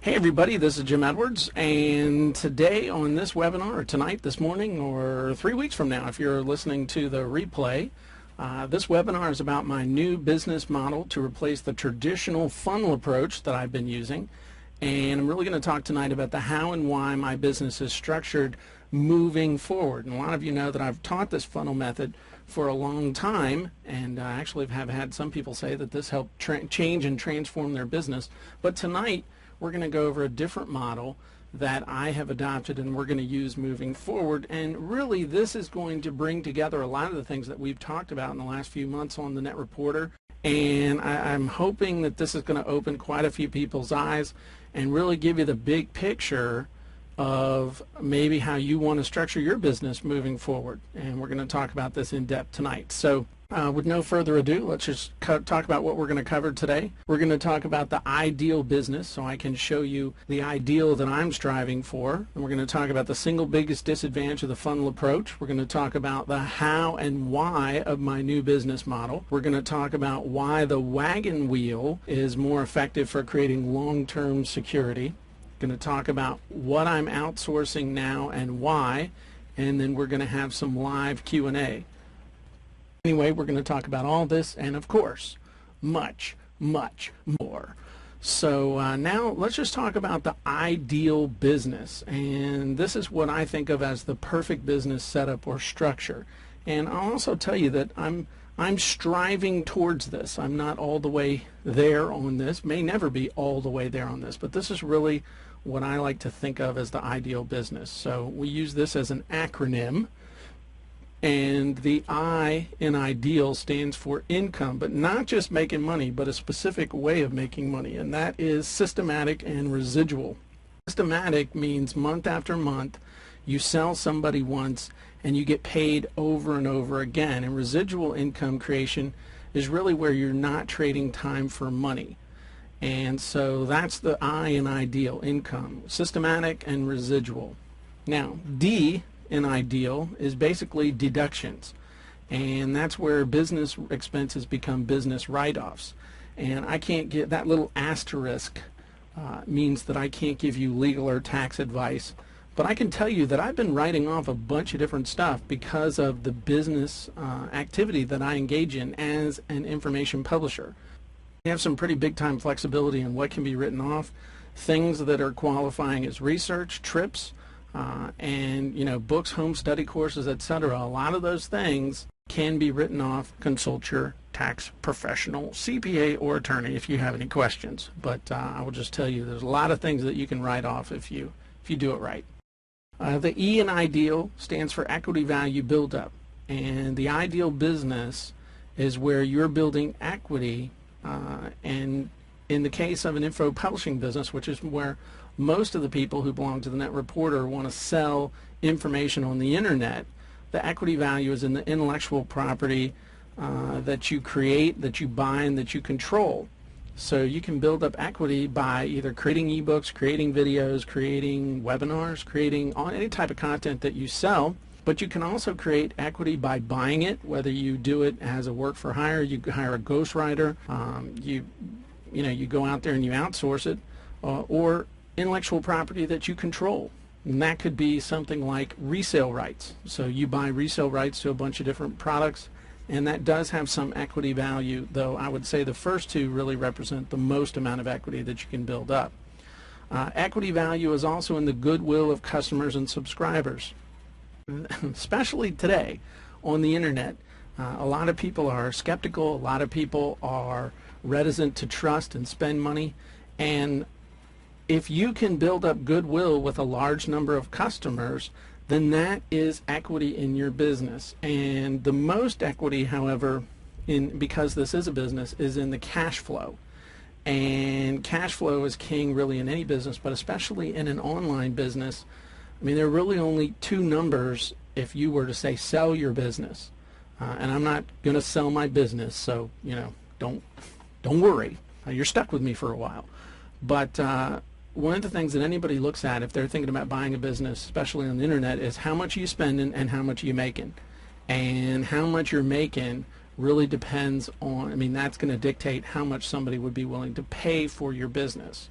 Hey everybody, this is Jim Edwards, and today on this webinar, or tonight, this morning, or 3 weeks from now if you're listening to the replay, this webinar is about my new business model to replace the traditional funnel approach that I've been using. And I'm really going to talk tonight about the how and why my business is structured moving forward. And a lot of you know that I've taught this funnel method for a long time, and I actually have had some people say that this helped change and transform their business. But tonight, we're going to go over a different model that I have adopted and we're going to use moving forward. And really, this is going to bring together a lot of the things that we've talked about in the last few months on the Net Reporter. And I'm hoping that this is going to open quite a few people's eyes and really give you the big picture of maybe how you want to structure your business moving forward. And we're going to talk about this in depth tonight. So with no further ado, let's just talk about what we're going to cover today. We're going to talk about the ideal business, so I can show you the ideal that I'm striving for. And we're going to talk about the single biggest disadvantage of the funnel approach. We're going to talk about the how and why of my new business model. We're going to talk about why the wagon wheel is more effective for creating long-term security. Going to talk about what I'm outsourcing now and why, and then we're going to have some live Q&A. Anyway, we're going to talk about all this and, of course, much, much more. So now let's just talk about the ideal business. And this is what I think of as the perfect business setup or structure. And I'll also tell you that I'm striving towards this. I'm not all the way there on this, may never be all the way there on this, but this is really what I like to think of as the ideal business. So we use this as an acronym. And the I in ideal stands for income, but not just making money, but a specific way of making money, and that is systematic and residual. Systematic means month after month, you sell somebody once and you get paid over and over again. And residual income creation is really where you're not trading time for money. And so that's the I in ideal, income, systematic and residual. Now, D in ideal is basically deductions, and that's where business expenses become business write-offs. And I can't get that little asterisk means that I can't give you legal or tax advice, but I can tell you that I've been writing off a bunch of different stuff because of the business activity that I engage in as an information publisher. We have some pretty big time flexibility in what can be written off. Things that are qualifying as research, trips, and books, home study courses, etc. A lot of those things can be written off. Consult your tax professional, CPA, or attorney if you have any questions. But I will just tell you, there's a lot of things that you can write off if you do it right. The E in ideal stands for equity value buildup, and the ideal business is where you're building equity. And in the case of an info publishing business, which is where most of the people who belong to the Net Reporter want to sell information on the internet, the equity value is in the intellectual property that you create, that you buy, and that you control. So you can build up equity by either creating ebooks, creating videos, creating webinars, creating any type of content that you sell. But you can also create equity by buying it, whether you do it as a work for hire, you hire a ghostwriter, you go out there and you outsource it, or intellectual property that you control. And that could be something like resale rights. So you buy resale rights to a bunch of different products, and that does have some equity value, though I would say the first two really represent the most amount of equity that you can build up. Equity value is also in the goodwill of customers and subscribers. Especially today on the internet, a lot of people are skeptical, a lot of people are reticent to trust and spend money, and if you can build up goodwill with a large number of customers, then that is equity in your business. And the most equity, however, because this is a business, is in the cash flow. And cash flow is king really in any business, but especially in an online business. I mean, there are really only two numbers if you were to say sell your business. And I'm not going to sell my business, so don't worry. You're stuck with me for a while. But one of the things that anybody looks at if they're thinking about buying a business, especially on the internet, is how much are you spending and how much are you making. And how much you're making really depends on, that's going to dictate how much somebody would be willing to pay for your business.